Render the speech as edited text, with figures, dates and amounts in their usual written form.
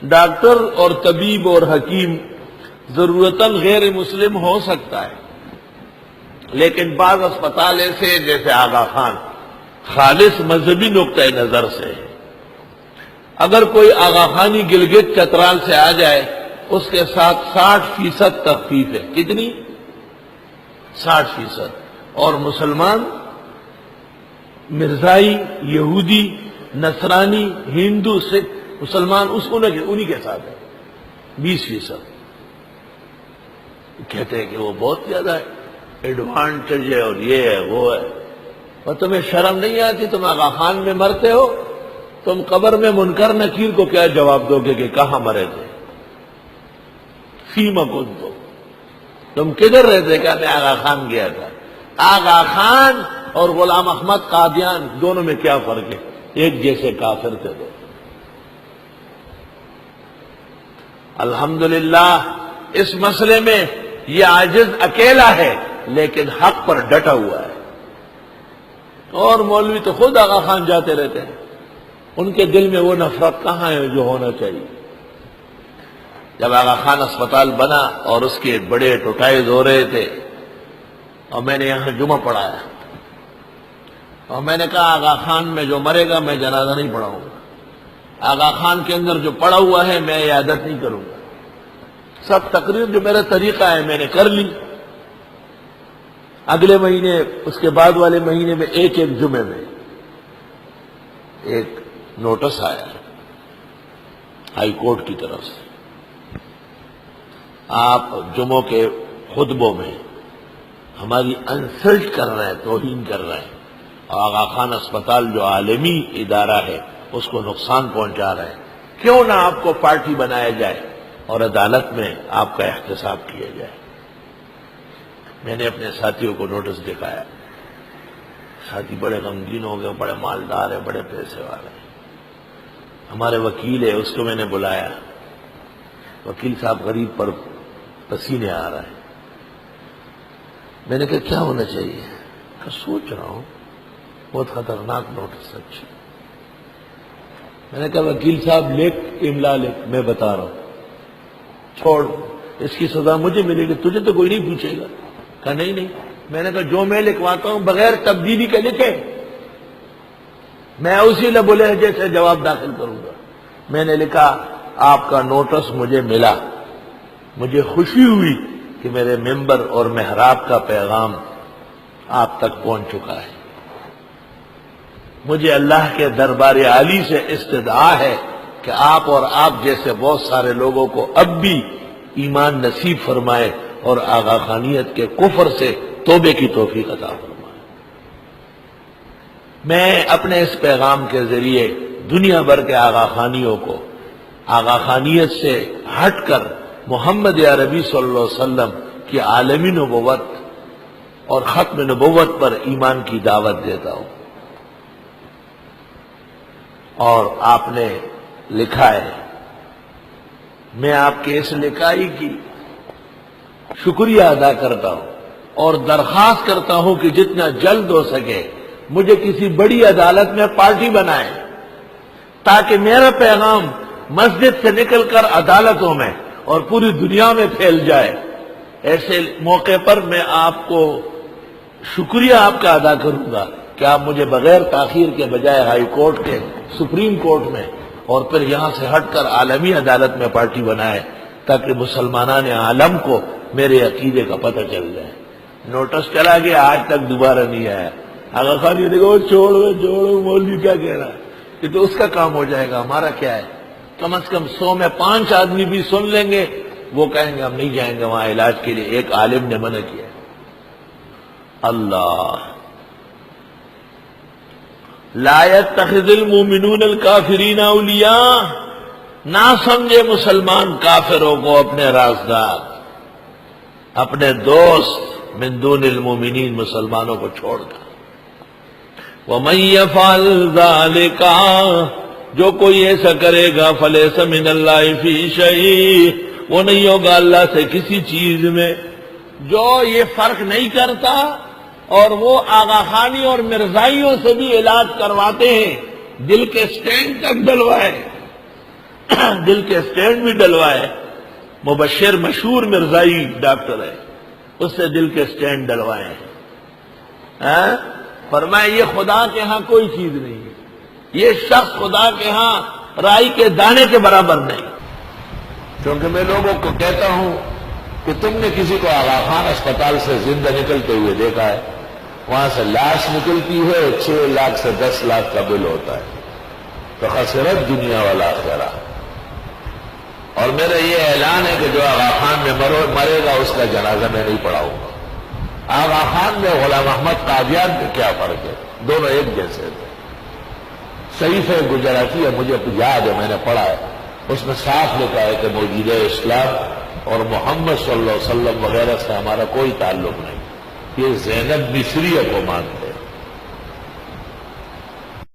Doctor اور طبیب اور حکیم ضرورتاً غیر مسلم ہو سکتا ہے، لیکن بعض اسپتال ایسے ہیں جیسے آغا خان خالص مذہبی نقطۂ نظر سے ہے۔ اگر کوئی آغا خانی گلگت چترال سے آ جائے اس کے ساتھ 60% تخفیف ہے۔ کتنی؟ 60%۔ اور مسلمان، مرزائی، یہودی، نصرانی، ہندو، سکھ، مسلمان انہی کے ساتھ ہے 20%۔ کہتے ہیں کہ وہ بہت زیادہ ہے، ایڈوانٹیج ہے اور یہ ہے وہ ہے۔ اور تمہیں شرم نہیں آتی؟ تم آغا خان میں مرتے ہو، تم قبر میں منکر نکیر کو کیا جواب دو گے کہ کہاں مرے تھے؟ فیما کنتم، تم کدھر رہتے؟ کہ میں آغا خان گیا تھا۔ آغا خان اور غلام احمد قادیان دونوں میں کیا فرق ہے؟ ایک جیسے کافر تھے دو۔ الحمدللہ اس مسئلے میں یہ عاجز اکیلا ہے، لیکن حق پر ڈٹا ہوا ہے۔ اور مولوی تو خود آغا خان جاتے رہتے ہیں، ان کے دل میں وہ نفرت کہاں ہے جو ہونا چاہیے؟ جب آغا خان اسپتال بنا اور اس کے بڑے ٹوٹائز ہو رہے تھے اور میں نے یہاں جمعہ پڑھایا اور میں نے کہا آغا خان میں جو مرے گا میں جنازہ نہیں پڑھاؤں گا، آغا خان کے اندر جو پڑا ہوا ہے میں عیادت نہیں کروں گا۔ سب تقریر جو میرا طریقہ ہے میں نے کر لی۔ اگلے مہینے، اس کے بعد والے مہینے میں ایک جمعے میں ایک نوٹس آیا ہائی کورٹ کی طرف سے، آپ جمعوں کے خطبوں میں ہماری انسلٹ کر رہے ہیں، توہین کر رہے ہیں، اور آغا خان اسپتال جو عالمی ادارہ ہے اس کو نقصان پہنچا رہے ہیں، کیوں نہ آپ کو پارٹی بنایا جائے اور عدالت میں آپ کا احتساب کیا جائے۔ میں نے اپنے ساتھیوں کو نوٹس دکھایا، ساتھی بڑے غمگین ہو گئے، بڑے مالدار ہیں، بڑے پیسے والے ہیں۔ ہمارے وکیل ہے، اس کو میں نے بلایا، وکیل صاحب غریب پر پسینے آ رہا ہے۔ میں نے کہا کیا ہونا چاہیے؟ کہ سوچ رہا ہوں بہت خطرناک نوٹس سچ۔ میں نے کہا وکیل صاحب لکھ، املا لکھ، میں بتا رہا ہوں، چھوڑ، اس کی سزا مجھے ملے گی، تجھے تو کوئی نہیں پوچھے گا۔ کہا نہیں نہیں۔ میں نے کہا جو میں لکھواتا ہوں بغیر تبدیلی کے لکھے، میں اسی لب و لہجے سے جواب داخل کروں گا۔ میں نے لکھا آپ کا نوٹس مجھے ملا، مجھے خوشی ہوئی کہ میرے ممبر اور محراب کا پیغام آپ تک پہنچ چکا ہے۔ مجھے اللہ کے دربار عالی سے استدعا ہے کہ آپ اور آپ جیسے بہت سارے لوگوں کو اب بھی ایمان نصیب فرمائے اور آغا خانیت کے کفر سے توبے کی توفیق عطا فرمائے۔ میں اپنے اس پیغام کے ذریعے دنیا بھر کے آغا خانیوں کو آغا خانیت سے ہٹ کر محمد عربی صلی اللہ علیہ وسلم کی عالمی نبوت اور ختم نبوت پر ایمان کی دعوت دیتا ہوں۔ اور آپ نے لکھا ہے، میں آپ کے اس لکھائی کی شکریہ ادا کرتا ہوں اور درخواست کرتا ہوں کہ جتنا جلد ہو سکے مجھے کسی بڑی عدالت میں پارٹی بنائیں تاکہ میرا پیغام مسجد سے نکل کر عدالتوں میں اور پوری دنیا میں پھیل جائے۔ ایسے موقع پر میں آپ کو شکریہ آپ کا ادا کروں گا کہ آپ مجھے بغیر تاخیر کے بجائے ہائی کورٹ کے سپریم کورٹ میں اور پھر یہاں سے ہٹ کر عالمی عدالت میں پارٹی بنائے تاکہ مسلمانان عالم کو میرے عقیدے کا پتہ چل جائے۔ نوٹس چلا گیا، آج تک دوبارہ نہیں آیا۔ آغا خان یہ دیکھو چھوڑو مولوی کیا کہہ رہا ہے، یہ تو اس کا کام ہو جائے گا، ہمارا کیا ہے؟ کم از کم 100 میں 5 آدمی بھی سن لیں گے، وہ کہیں گے ہم نہیں جائیں گے وہاں علاج کے لیے، ایک عالم نے منع کیا۔ اللہ لا يتخذ المؤمنون الکافرین اولیاء، نہ سمجھے مسلمان کافروں کو اپنے رازدار، اپنے دوست، من دون المؤمنین، مسلمانوں کو چھوڑ کر۔ وَمَن يَفْعَلْ ذَلِكَ، جو کوئی ایسا کرے گا، فَلَيْسَ مِنَ اللَّهِ فِي شَيْءٍ، وہ نہیں ہوگا اللہ سے کسی چیز میں۔ جو یہ فرق نہیں کرتا اور وہ آغا خانی اور مرزائیوں سے بھی علاج کرواتے ہیں، دل کے سٹینٹ تک ڈلوائے، دل کے اسٹینڈ بھی ڈلوائے. مبشر مشہور مرزائی ڈاکٹر ہے، اس سے دل کے اسٹینڈ ڈلوائے ہیں. فرمائے یہ خدا کے ہاں کوئی چیز نہیں ہے، یہ شخص خدا کے ہاں رائی کے دانے کے برابر نہیں. کیونکہ میں لوگوں کو کہتا ہوں کہ تم نے کسی کو آغا خان اسپتال سے زندہ نکلتے ہوئے دیکھا ہے؟ وہاں سے لاش نکلتی ہے، 6 لاکھ سے 10 لاکھ کا بل ہوتا ہے. تو خسرت دنیا والآخرہ. اور میرا یہ اعلان ہے کہ جو آغا خان میں مرے گا اس کا جنازہ میں نہیں پڑھاؤں گا. آغا خان میں غلام احمد قادیان میں کیا فرق ہے؟ دونوں ایک جیسے تھے. صحیفہ گجراتی ہے، مجھے یاد ہے، میں نے پڑھا ہے، اس میں صاف لکھا ہے کہ موجودہ اسلام اور محمد صلی اللہ علیہ وسلم وغیرہ سے ہمارا کوئی تعلق نہیں. یہ زینب مصریہ کو مانتا